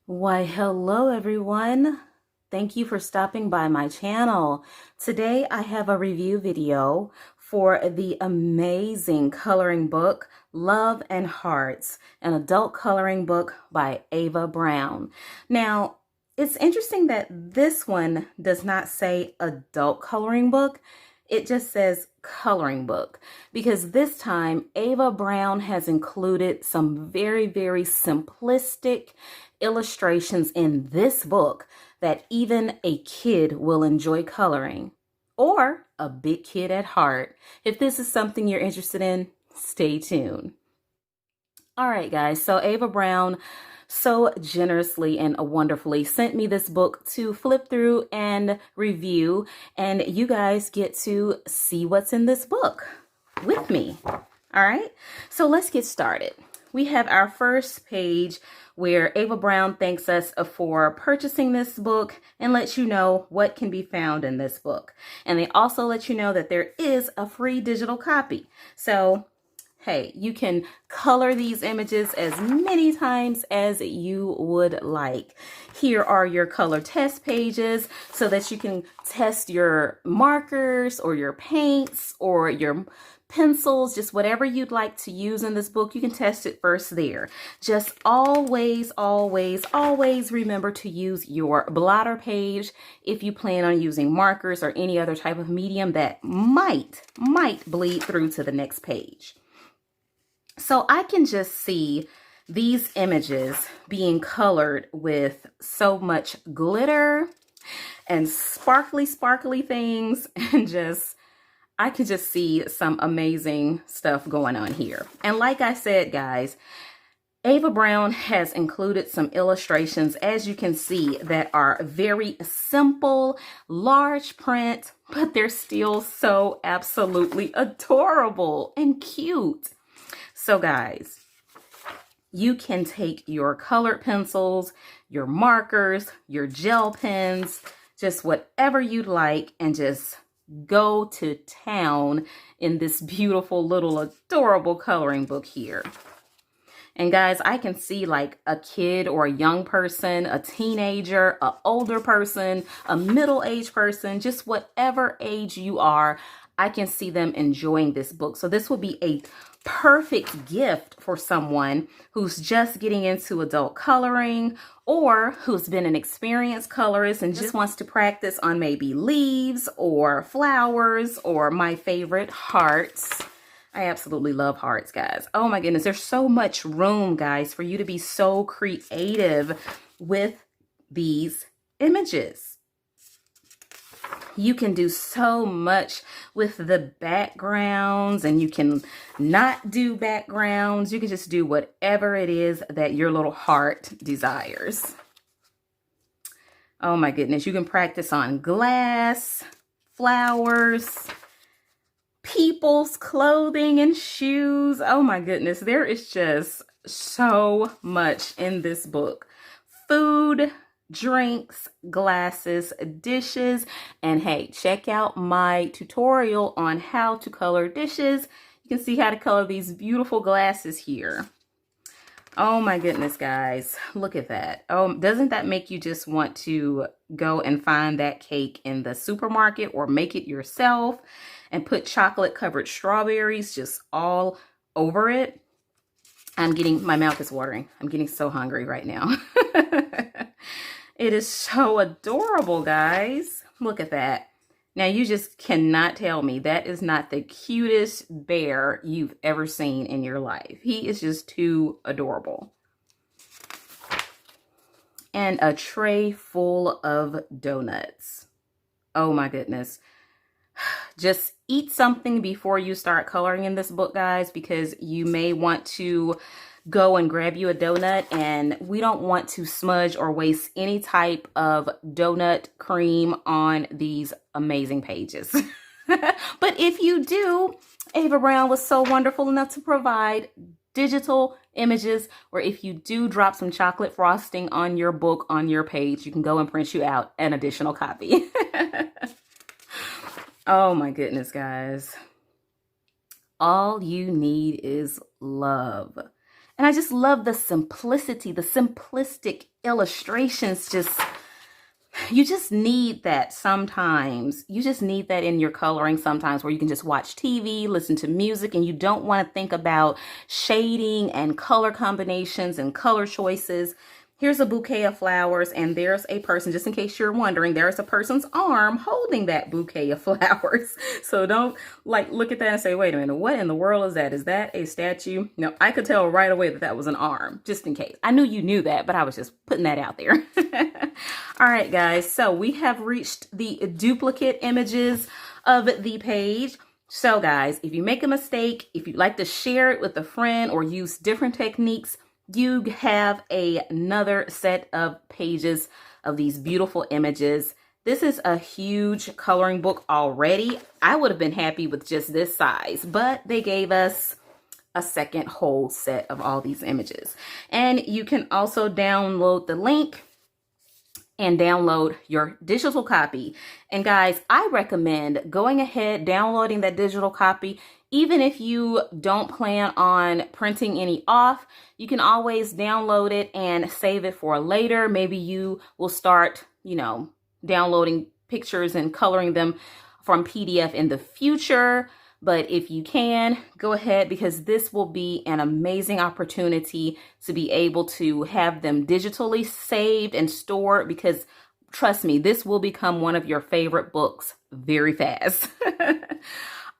Why, hello everyone. Thank you for stopping by my channel. Today I have a review video for the amazing coloring book, Love and Hearts, an adult coloring book by Ava Browne. Now, it's interesting that this one does not say adult coloring book. It just says coloring book because this time Ava Browne has included some very simplistic illustrations in this book that even a kid will enjoy coloring, or a big kid at heart. If this is something you're interested in, stay tuned. All right, guys, so Ava Browne so generously and wonderfully sent me this book to flip through and review, and you guys get to see what's in this book with me. All right, so let's get started. We have our first page where Ava Browne thanks us for purchasing this book and lets you know what can be found in this book. And they also let you know that there is a free digital copy. So, hey, you can color these images as many times as you would like. Here are your color test pages so that you can test your markers or your paints or your pencils, just whatever you'd like to use in this book. You can test it first there. Just always remember to use your blotter page if you plan on using markers or any other type of medium that might bleed through to the next page. So I can just see these images being colored with so much glitter and sparkly things, and I could just see some amazing stuff going on here. And like I said, guys, Ava Browne has included some illustrations, as you can see, that are very simple, large print, but they're still so absolutely adorable and cute. So guys, you can take your colored pencils, your markers, your gel pens, just whatever you'd like, and just go to town in this beautiful little adorable coloring book here. And guys, I can see like a kid or a young person, a teenager, an older person, a middle-aged person, just whatever age you are, I can see them enjoying this book. So this will be a perfect gift for someone who's just getting into adult coloring, or who's been an experienced colorist and just wants to practice on maybe leaves or flowers, or my favorite, hearts. I absolutely love hearts, guys. Oh my goodness, there's so much room, guys, for you to be so creative with these images. You can do so much with the backgrounds, and you can not do backgrounds. You can just do whatever it is that your little heart desires. Oh my goodness, you can practice on glass, flowers, people's clothing and shoes. Oh my goodness, there is just so much in this book. Food, drinks, glasses, dishes, and hey, check out my tutorial on how to color dishes. You can see how to color these beautiful glasses here. Oh my goodness, guys, look at that. Oh, doesn't that make you just want to go and find that cake in the supermarket or make it yourself and put chocolate covered strawberries just all over it? My mouth is watering. I'm getting so hungry right now. It is so adorable, guys. Look at that. Now, you just cannot tell me that is not the cutest bear you've ever seen in your life. He is just too adorable. And a tray full of donuts. Oh my goodness. Just eat something before you start coloring in this book, guys, because you may want to go and grab you a donut, and we don't want to smudge or waste any type of donut cream on these amazing pages. But if you do, Ava Browne was so wonderful enough to provide digital images, or if you do drop some chocolate frosting on your book, on your page, you can go and print you out an additional copy. Oh my goodness, guys. All you need is love. And I just love the simplicity, the simplistic illustrations. You just need that sometimes. You just need that in your coloring sometimes, where you can just watch TV, listen to music, and you don't want to think about shading and color combinations and color choices. Here's a bouquet of flowers, and there's a person, just in case you're wondering, there's a person's arm holding that bouquet of flowers. So don't look at that and say, wait a minute, what in the world is that? Is that a statue? No, I could tell right away that that was an arm, just in case. I knew you knew that, but I was just putting that out there. All right, guys, so we have reached the duplicate images of the page. So guys, if you make a mistake, if you'd like to share it with a friend or use different techniques, you have another set of pages of these beautiful images. This is a huge coloring book already. I would have been happy with just this size, but they gave us a second whole set of all these images. And you can also download the link and download your digital copy. And guys, I recommend going ahead, downloading that digital copy. Even if you don't plan on printing any off, you can always download it and save it for later. Maybe you will start, downloading pictures and coloring them from PDF in the future. But if you can, go ahead, because this will be an amazing opportunity to be able to have them digitally saved and stored, because trust me, this will become one of your favorite books very fast.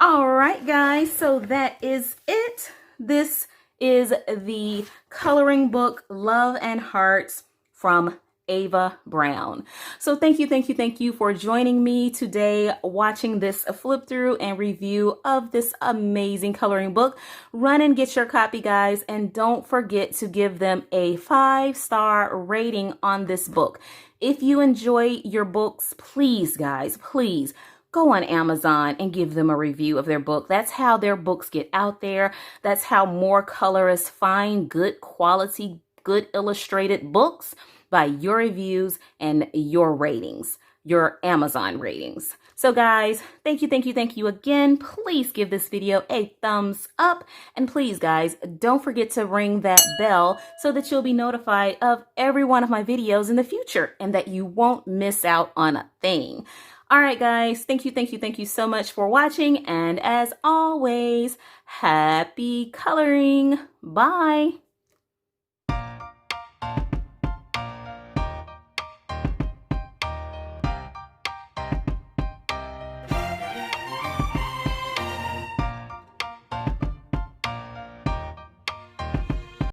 All right, guys, so that is it. This is the coloring book Love and Hearts from Ava Browne. So thank you for joining me today, watching this flip through and review of this amazing coloring book. Run and get your copy, guys, and don't forget to give them a 5-star rating on this book. If you enjoy your books, please, guys, please go on Amazon and give them a review of their book. That's how their books get out there. That's how more colorists find good quality, good illustrated books, by your reviews and your ratings, your Amazon ratings. So guys, thank you again. Please give this video a thumbs up. And please, guys, don't forget to ring that bell so that you'll be notified of every one of my videos in the future and that you won't miss out on a thing. All right, guys, thank you so much for watching. And as always, happy coloring. Bye.